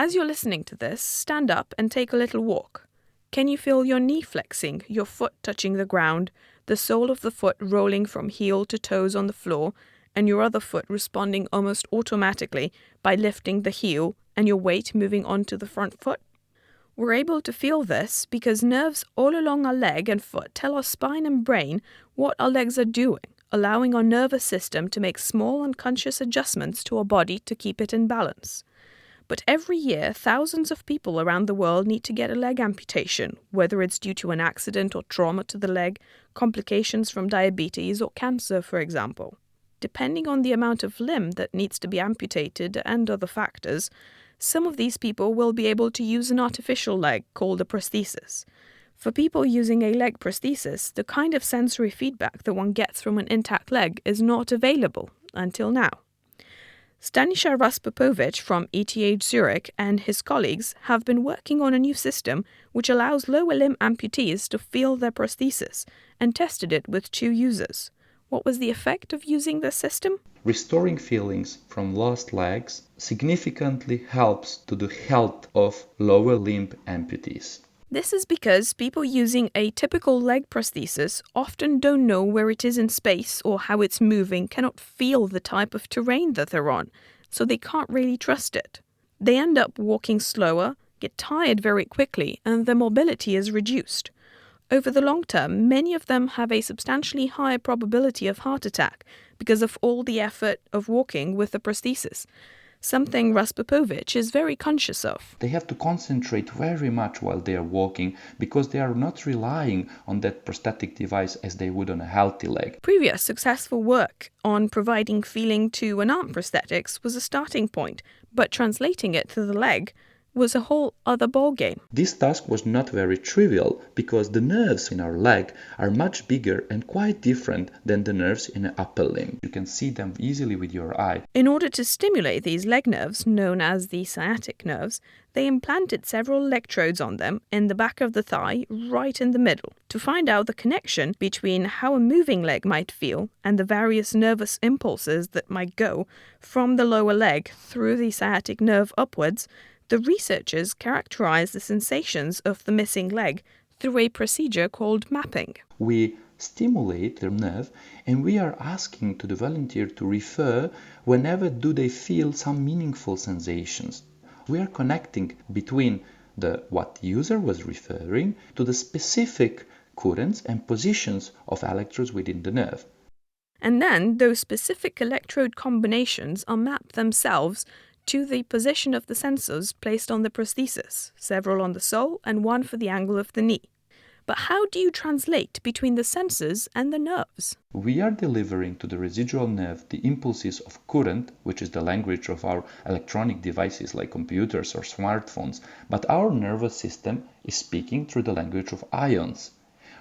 As you're listening to this, stand up and take a little walk. Can you feel your knee flexing, your foot touching the ground, the sole of the foot rolling from heel to toes on the floor, and your other foot responding almost automatically by lifting the heel and your weight moving onto the front foot? We're able to feel this because nerves all along our leg and foot tell our spine and brain what our legs are doing, allowing our nervous system to make small unconscious adjustments to our body to keep it in balance. But every year, thousands of people around the world need to get a leg amputation, whether it's due to an accident or trauma to the leg, complications from diabetes or cancer, for example. Depending on the amount of limb that needs to be amputated and other factors, some of these people will be able to use an artificial leg called a prosthesis. For people using a leg prosthesis, the kind of sensory feedback that one gets from an intact leg is not available until now. Stanisław Raspopovich from ETH Zurich and his colleagues have been working on a new system which allows lower limb amputees to feel their prosthesis and tested it with 2 users. What was the effect of using this system? Restoring feelings from lost legs significantly helps to the health of lower limb amputees. This is because people using a typical leg prosthesis often don't know where it is in space or how it's moving, cannot feel the type of terrain that they're on, so they can't really trust it. They end up walking slower, get tired very quickly, and their mobility is reduced. Over the long term, many of them have a substantially higher probability of heart attack because of all the effort of walking with a prosthesis, something Raspopovich is very conscious of. They have to concentrate very much while they are walking because they are not relying on that prosthetic device as they would on a healthy leg. Previous successful work on providing feeling to an arm prosthetics was a starting point, but translating it to the leg was a whole other ballgame. This task was not very trivial because the nerves in our leg are much bigger and quite different than the nerves in the upper limb. You can see them easily with your eye. In order to stimulate these leg nerves, known as the sciatic nerves, they implanted several electrodes on them in the back of the thigh, right in the middle, to find out the connection between how a moving leg might feel and the various nervous impulses that might go from the lower leg through the sciatic nerve upwards. The researchers characterized the sensations of the missing leg through a procedure called mapping. We stimulate the nerve and we are asking to the volunteer to refer whenever do they feel some meaningful sensations. We are connecting between what the user was referring to the specific currents and positions of electrodes within the nerve. And then those specific electrode combinations are mapped themselves to the position of the sensors placed on the prosthesis, several on the sole and one for the angle of the knee. But how do you translate between the sensors and the nerves? We are delivering to the residual nerve the impulses of current, which is the language of our electronic devices like computers or smartphones, but our nervous system is speaking through the language of ions.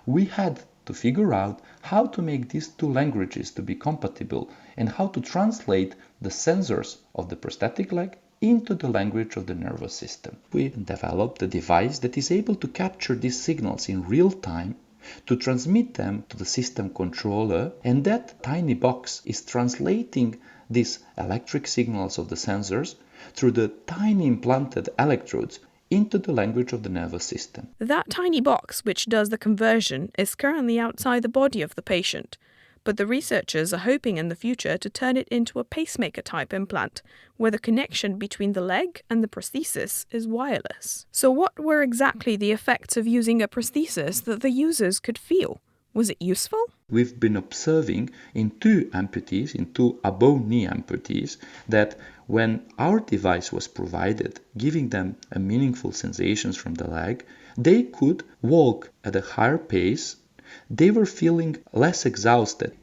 We had to figure out how to make these 2 languages to be compatible and how to translate the sensors of the prosthetic leg into the language of the nervous system. We developed a device that is able to capture these signals in real time, to transmit them to the system controller, and that tiny box is translating these electric signals of the sensors through the tiny implanted electrodes into the language of the nervous system. That tiny box which does the conversion is currently outside the body of the patient, but the researchers are hoping in the future to turn it into a pacemaker-type implant, where the connection between the leg and the prosthesis is wireless. So what were exactly the effects of using a prosthesis that the users could feel? Was it useful? We've been observing in 2 amputees, in 2 above-knee amputees, that when our device was provided, giving them a meaningful sensations from the leg, they could walk at a higher pace. They were feeling less exhausted.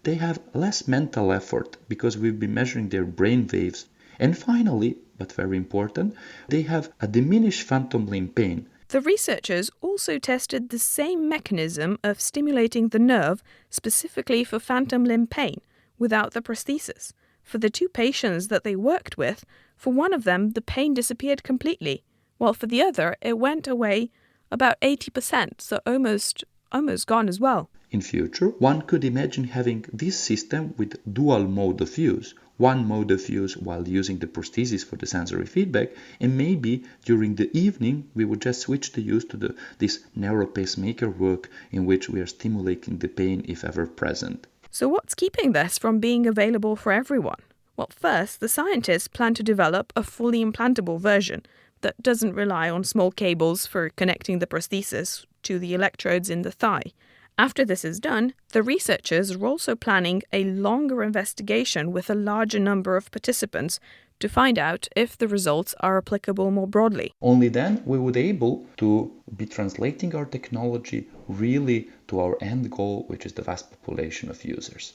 They have less mental effort because we've been measuring their brain waves. And finally, but very important, they have a diminished phantom limb pain. The researchers also tested the same mechanism of stimulating the nerve specifically for phantom limb pain without the prosthesis. For the 2 patients that they worked with, for one of them the pain disappeared completely, while for the other it went away about 80%, so almost gone as well. In future, one could imagine having this system with dual mode of use. one mode of use while using the prosthesis for the sensory feedback, and maybe during the evening we would just switch the use to this neural pacemaker work in which we are stimulating the pain if ever present. So what's keeping this from being available for everyone? Well, first, the scientists plan to develop a fully implantable version that doesn't rely on small cables for connecting the prosthesis to the electrodes in the thigh. After this is done, the researchers are also planning a longer investigation with a larger number of participants to find out if the results are applicable more broadly. Only then we would be able to be translating our technology really to our end goal, which is the vast population of users.